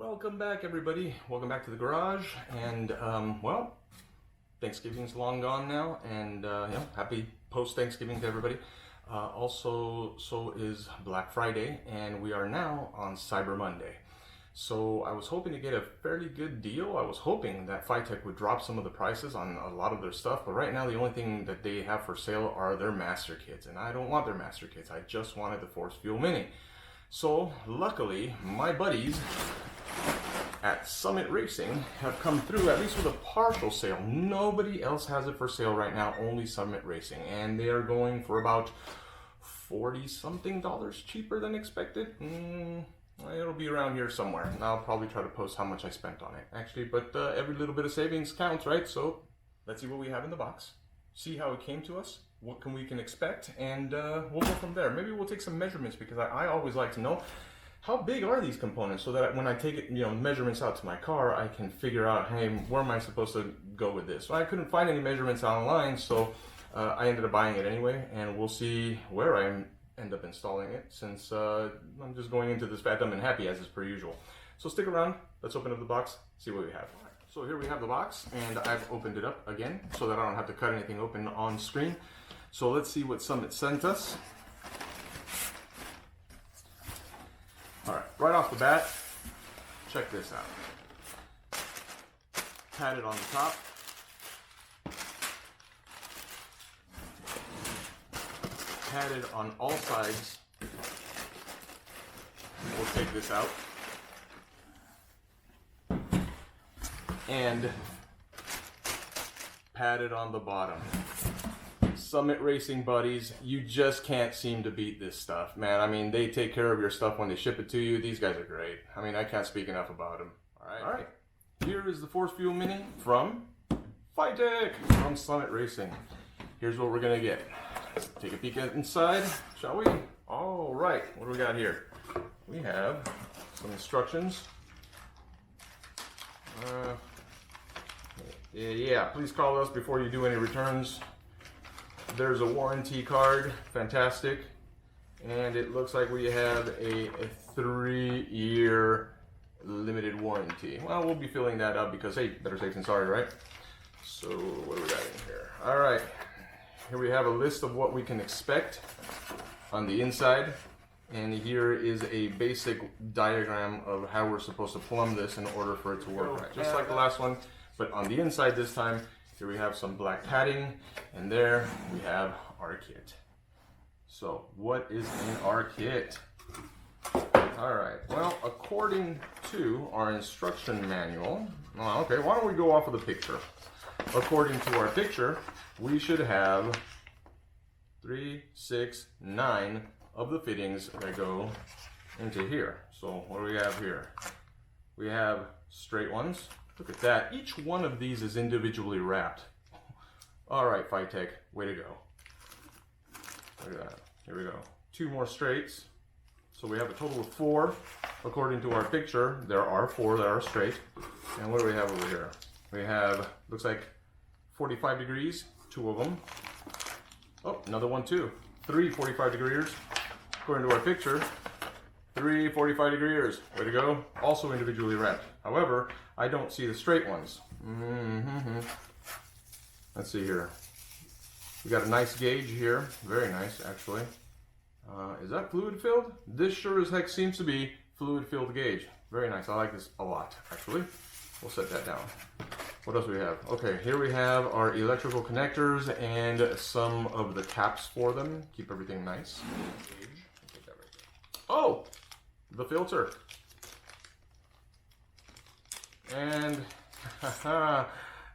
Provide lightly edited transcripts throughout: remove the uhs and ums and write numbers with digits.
Welcome back, everybody. Welcome back to the garage. And well, Thanksgiving's long gone now, and happy post-Thanksgiving to everybody. Also, so is Black Friday, and we are now on Cyber Monday. So I was hoping to get a fairly good deal. I was hoping that FiTech would drop some of the prices on a lot of their stuff, but right now the only thing that they have for sale are their master kits, and I don't want their master kits. I just wanted the Force Fuel Mini. So luckily, my buddies at Summit Racing have come through at least with a partial sale. Nobody else has it for sale right now, only Summit Racing, and they are going for about $40-something cheaper than expected. It'll be around here somewhere, and I'll probably try to post how much I spent on it actually, but every little bit of savings counts, right? So let's see what we have in the box, see how it came to us, what we can expect, and we'll go from there. Maybe we'll take some measurements, because I always like to know how big are these components, so that when I take it, measurements out to my car, I can figure out, hey, where am I supposed to go with this? So I couldn't find any measurements online, so I ended up buying it anyway, and we'll see where I end up installing it, since I'm just going into this fat, dumb, and happy as is per usual. So stick around, let's open up the box, see what we have. So here we have the box, and I've opened it up again, so that I don't have to cut anything open on screen. So let's see what Summit sent us. All right, right off the bat, check this out. Padded on the top. Padded on all sides. We'll take this out. And padded on the bottom. Summit Racing buddies, you just can't seem to beat this stuff, man. I mean, they take care of your stuff when they ship it to you. These guys are great. I mean, I can't speak enough about them. All right. Here is the Force Fuel Mini from FiTech, from Summit Racing. Here's what we're gonna get. Let's take a peek inside, shall we? All right, what do we got here? We have some instructions. Yeah, please call us before you do any returns. There's a warranty card, fantastic. And it looks like we have a 3-year limited warranty. Well, we'll be filling that up because, hey, better safe than sorry, right? So what do we got in here? All right, here we have a list of what we can expect on the inside. And here is a basic diagram of how we're supposed to plumb this in order for it to work right. Just like the last one, but on the inside this time, here we have some black padding, and there we have our kit. So what is in our kit? All right, well, according to our instruction manual, okay, why don't we go off of the picture? According to our picture, we should have 3, 6, 9 of the fittings that go into here. So what do we have here? We have straight ones. Look at that. Each one of these is individually wrapped. All right, FiTech, way to go. Look at that. Here we go. 2 more straights. So we have a total of 4. According to our picture, there are 4 that are straight. And what do we have over here? We have, looks like 45 degrees, 2 of them. Oh, another one too. 3 45 degrees. According to our picture, 3 45 degrees. Way to go. Also individually wrapped. However, I don't see the straight ones. Let's see here. We got a nice gauge here. Very nice, actually. Is that fluid filled? This sure as heck seems to be fluid filled gauge. Very nice. I like this a lot, actually. We'll set that down. What else do we have? Okay, here we have our electrical connectors and some of the caps for them. Keep everything nice. Oh, the filter. And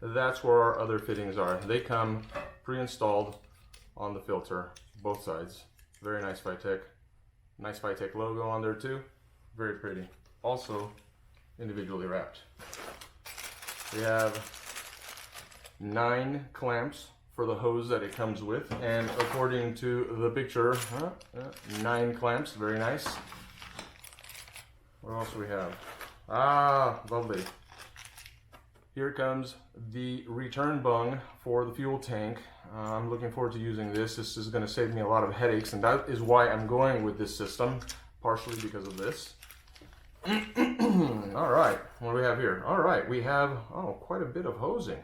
that's where our other fittings are. They come pre-installed on the filter, both sides. Very nice FiTech. Nice FiTech logo on there too. Very pretty. Also individually wrapped. We have 9 clamps for the hose that it comes with, and according to the picture, 9 clamps. Very nice. What else do we have? Ah, lovely. Here comes the return bung for the fuel tank. I'm looking forward to using this. This is going to save me a lot of headaches, and that is why I'm going with this system, partially because of this. All right, what do we have here? All right, we have, oh, quite a bit of hosing.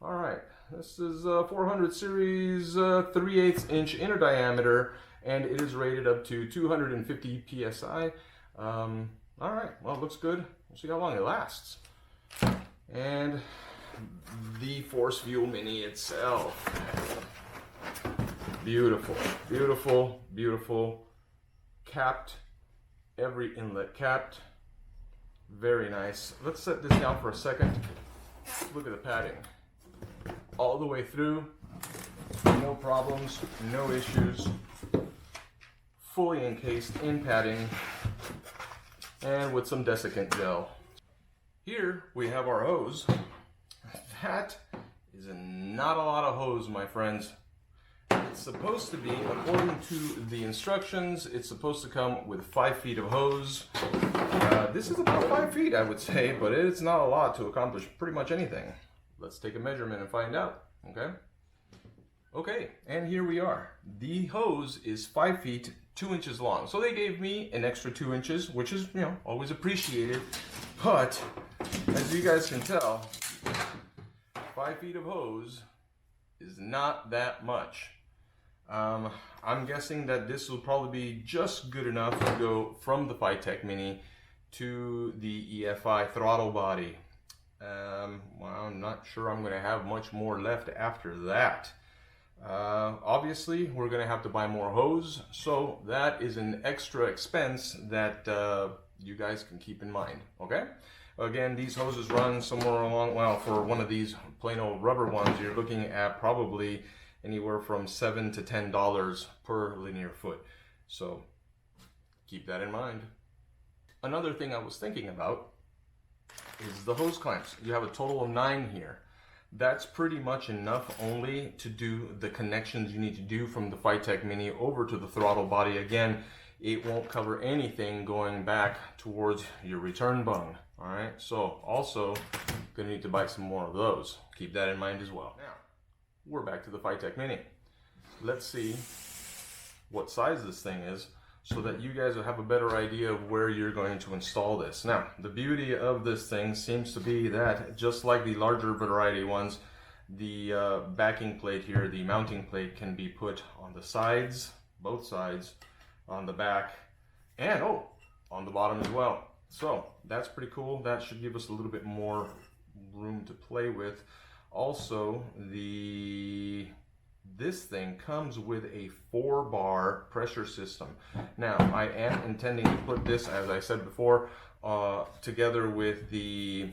All right, this is 400 series 3/8 inch inner diameter, and it is rated up to 250 psi. All right, well, it looks good. We'll see how long it lasts. And the Force Fuel Mini itself. Beautiful, beautiful, beautiful. Capped, every inlet capped. Very nice. Let's set this down for a second. Look at the padding. All the way through, no problems, no issues. Fully encased in padding and with some desiccant gel. Here we have our hose. That is not a lot of hose, my friends. It's supposed to be, according to the instructions, it's supposed to come with 5 feet of hose. This is about 5 feet, I would say, but it's not a lot to accomplish pretty much anything. Let's take a measurement and find out, okay? Okay, and here we are. The hose is 5 feet, 2 inches long. So they gave me an extra 2 inches, which is, you know, always appreciated. But, as you guys can tell, 5 feet of hose is not that much. I'm guessing that this will probably be just good enough to go from the FiTech Mini to the EFI throttle body. Well, I'm not sure I'm going to have much more left after that. Obviously, we're going to have to buy more hose, so that is an extra expense that you guys can keep in mind, okay? Again, these hoses run somewhere along, well, for one of these plain old rubber ones, you're looking at probably anywhere from $7 to $10 per linear foot. So keep that in mind. Another thing I was thinking about is the hose clamps. You have a total of 9 here. That's pretty much enough only to do the connections you need to do from the FiTech Mini over to the throttle body. Again, it won't cover anything going back towards your return bung. All right, so also gonna need to buy some more of those. Keep that in mind as well. Now, we're back to the FiTech Mini. Let's see what size this thing is so that you guys will have a better idea of where you're going to install this. Now, the beauty of this thing seems to be that just like the larger variety ones, the backing plate here, the mounting plate, can be put on the sides, both sides, on the back, and on the bottom as well. So that's pretty cool. That should give us a little bit more room to play with. Also, this thing comes with a 4-bar pressure system. Now, I am intending to put this, as I said before, together with the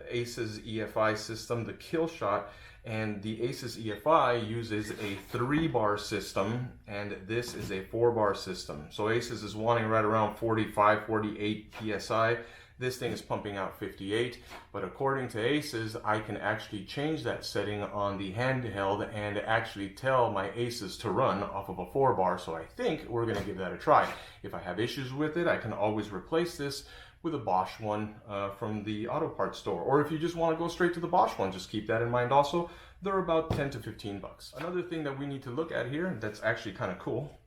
ACES EFI system, the Killshot, and the ACES EFI uses a 3-bar system, and this is a 4-bar system. So ACES is wanting right around 45, 48 PSI. This thing is pumping out 58, but according to ACES, I can actually change that setting on the handheld and actually tell my ACES to run off of a 4-bar, so I think we're gonna give that a try. If I have issues with it, I can always replace this with a Bosch one from the auto parts store. Or if you just wanna go straight to the Bosch one, just keep that in mind also. They're about 10 to 15 bucks. Another thing that we need to look at here that's actually kind of cool,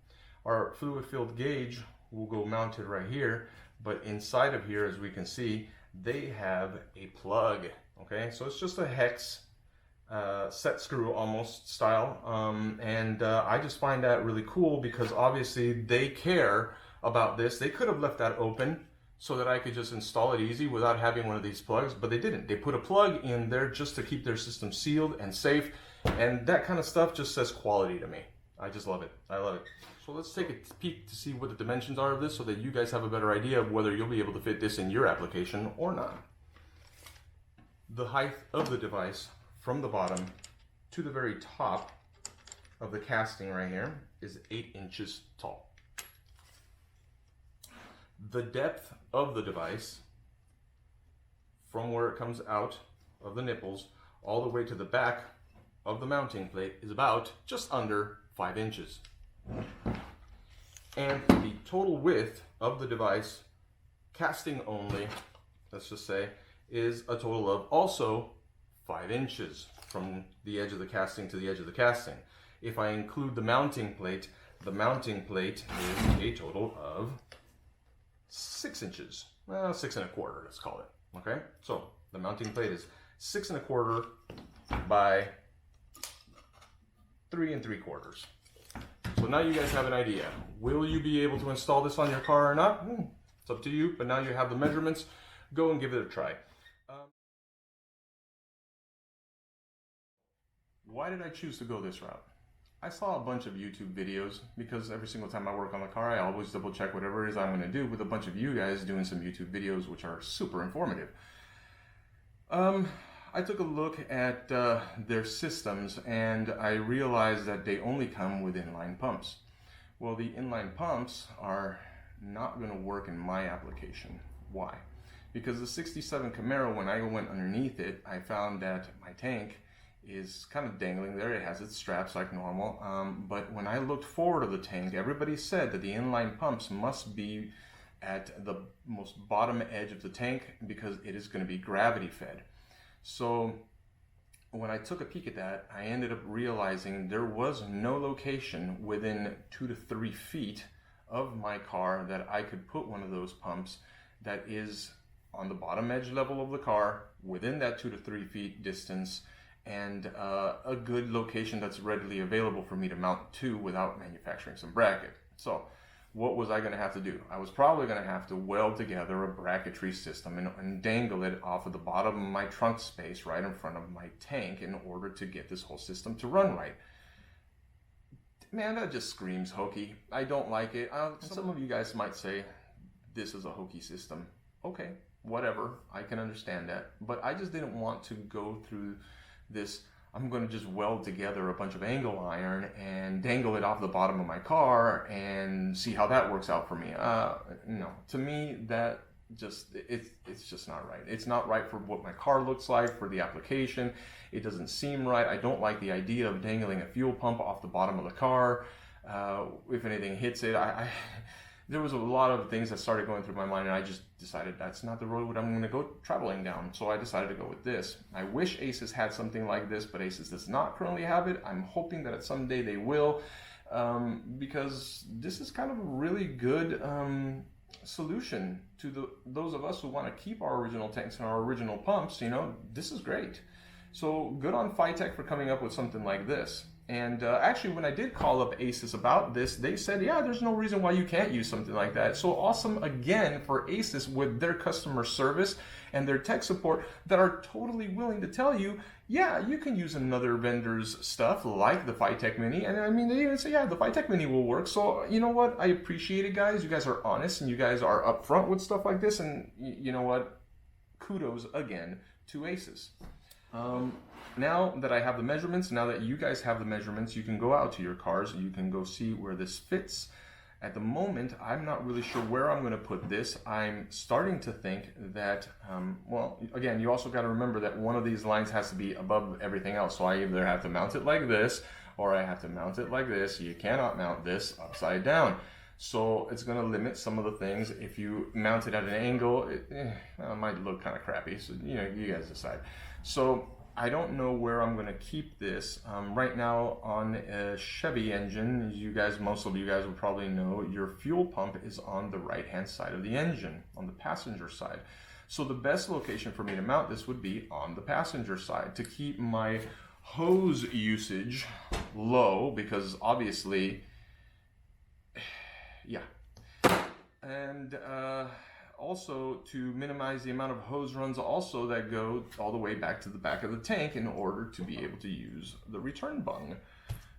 our fluid filled gauge will go mounted right here. But inside of here, as we can see, they have a plug, okay? So it's just a hex set screw almost style. I just find that really cool because obviously they care about this. They could have left that open so that I could just install it easy without having one of these plugs, but they didn't. They put a plug in there just to keep their system sealed and safe, and that kind of stuff just says quality to me. I just love it. I love it. So let's take a peek to see what the dimensions are of this so that you guys have a better idea of whether you'll be able to fit this in your application or not. The height of the device from the bottom to the very top of the casting right here is 8 inches tall. The depth of the device from where it comes out of the nipples all the way to the back of the mounting plate is about just under 5 inches. And the total width of the device, casting only, let's just say, is a total of also 5 inches from the edge of the casting to the edge of the casting. If I include the mounting plate is a total of 6 inches, well, 6¼ let's call it, okay? So the mounting plate is 6¼ by 3¾ So now you guys have an idea. Will you be able to install this on your car or not? It's up to you, but now you have the measurements. Go and give it a try. Why did I choose to go this route? I saw a bunch of YouTube videos because every single time I work on the car, I always double check whatever it is I'm going to do with a bunch of you guys doing some YouTube videos, which are super informative. I took a look at their systems and I realized that they only come with inline pumps. Well, the inline pumps are not going to work in my application. Why? Because the 67 Camaro, when I went underneath it, I found that my tank is kind of dangling there. It has its straps like normal, but when I looked forward of the tank, everybody said that the inline pumps must be at the most bottom edge of the tank because it is going to be gravity fed. So when I took a peek at that, I ended up realizing there was no location within 2 to 3 feet of my car that I could put one of those pumps that is on the bottom edge level of the car within that 2 to 3 feet distance, and a good location that's readily available for me to mount to without manufacturing some bracket. So what was I going to have to do? I was probably going to have to weld together a bracketry system and dangle it off of the bottom of my trunk space right in front of my tank in order to get this whole system to run right. Man, that just screams hokey. I don't like it. Some of you guys might say this is a hokey system. Okay, whatever. I can understand that. But I just didn't want to go through this, I'm going to just weld together a bunch of angle iron and dangle it off the bottom of my car and see how that works out for me. No, to me that just, it's just not right. It's not right for what my car looks like, for the application. It doesn't seem right. I don't like the idea of dangling a fuel pump off the bottom of the car. If anything hits it, there was a lot of things that started going through my mind, and I just decided that's not the road I'm going to go traveling down. So I decided to go with this. I wish ACES had something like this, but ACES does not currently have it. I'm hoping that someday they will, because this is kind of a really good solution to those of us who want to keep our original tanks and our original pumps. You know, this is great. So good on FiTech for coming up with something like this. And actually, when I did call up ACES about this, they said, yeah, there's no reason why you can't use something like that. So awesome again for ACES with their customer service and their tech support that are totally willing to tell you, yeah, you can use another vendor's stuff like the FiTech Mini. And I mean, they even say, yeah, the FiTech Mini will work. So you know what? I appreciate it, guys. You guys are honest and you guys are upfront with stuff like this. And you know what? Kudos again to ACES. Now that I have the measurements, now that you guys have the measurements, you can go out to your cars and you can go see where this fits. At the moment, I'm not really sure where I'm going to put this. I'm starting to think that, well, again, you also got to remember that one of these lines has to be above everything else. So I either have to mount it like this or I have to mount it like this. You cannot mount this upside down. So it's going to limit some of the things. If you mount it at an angle, it might look kind of crappy. So, you know, you guys decide. So I don't know where I'm going to keep this. Right now on a Chevy engine, most of you guys will probably know your fuel pump is on the right-hand side of the engine, on the passenger side. So the best location for me to mount this would be on the passenger side to keep my hose usage low, because obviously, yeah. And also to minimize the amount of hose runs also that go all the way back to the back of the tank in order to be able to use the return bung.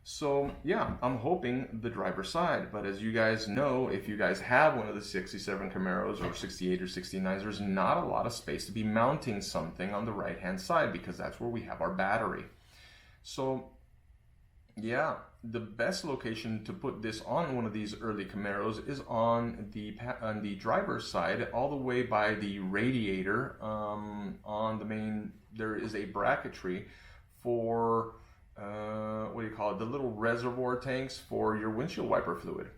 So yeah, I'm hoping the driver's side, but as you guys know, if you guys have one of the 67 Camaros or 68 or 69s, there's not a lot of space to be mounting something on the right hand side because that's where we have our battery. So yeah, the best location to put this on one of these early Camaros is on the driver's side, all the way by the radiator. On the main, there is a bracketry for what do you call it? The little reservoir tanks for your windshield wiper fluid.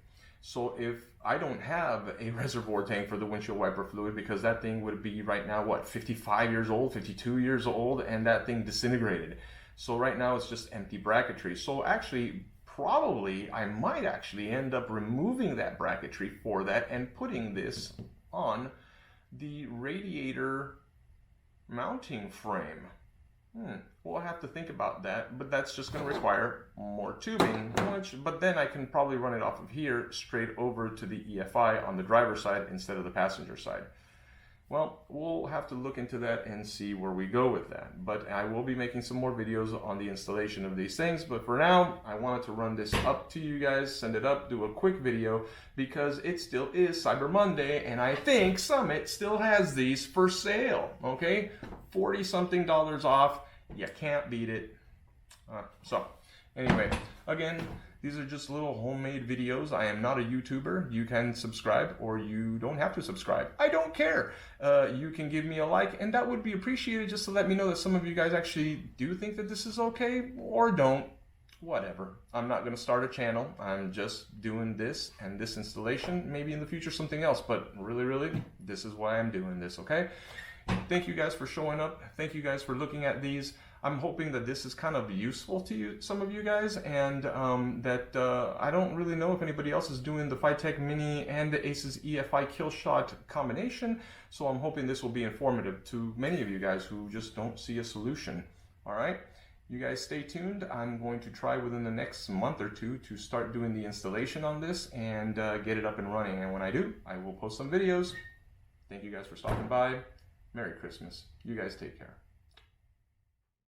So if I don't have a reservoir tank for the windshield wiper fluid, because that thing would be right now, what, 55 years old, 52 years old, and that thing disintegrated. So right now it's just empty bracketry. So actually, probably I might actually end up removing that bracketry for that and putting this on the radiator mounting frame. We'll have to think about that, but that's just going to require more tubing, but then I can probably run it off of here straight over to the EFI on the driver's side instead of the passenger side. Well, we'll have to look into that and see where we go with that. But I will be making some more videos on the installation of these things. But for now, I wanted to run this up to you guys, send it up, do a quick video, because it still is Cyber Monday, and I think Summit still has these for sale, okay? $40-something off. You can't beat it. So, anyway, again, these are just little homemade videos. I am not a YouTuber. You can subscribe or you don't have to subscribe. I don't care. You can give me a like, and that would be appreciated just to let me know that some of you guys actually do think that this is okay, or don't. Whatever. I'm not going to start a channel. I'm just doing this and this installation. Maybe in the future something else, but really, this is why I'm doing this, okay? Thank you guys for showing up. Thank you guys for looking at these. I'm hoping that this is kind of useful to you, some of you guys, and that I don't really know if anybody else is doing the FiTech Mini and the ACES EFI Killshot combination, so I'm hoping this will be informative to many of you guys who just don't see a solution. All right? You guys stay tuned. I'm going to try within the next month or two to start doing the installation on this and get it up and running, and when I do, I will post some videos. Thank you guys for stopping by. Merry Christmas. You guys take care.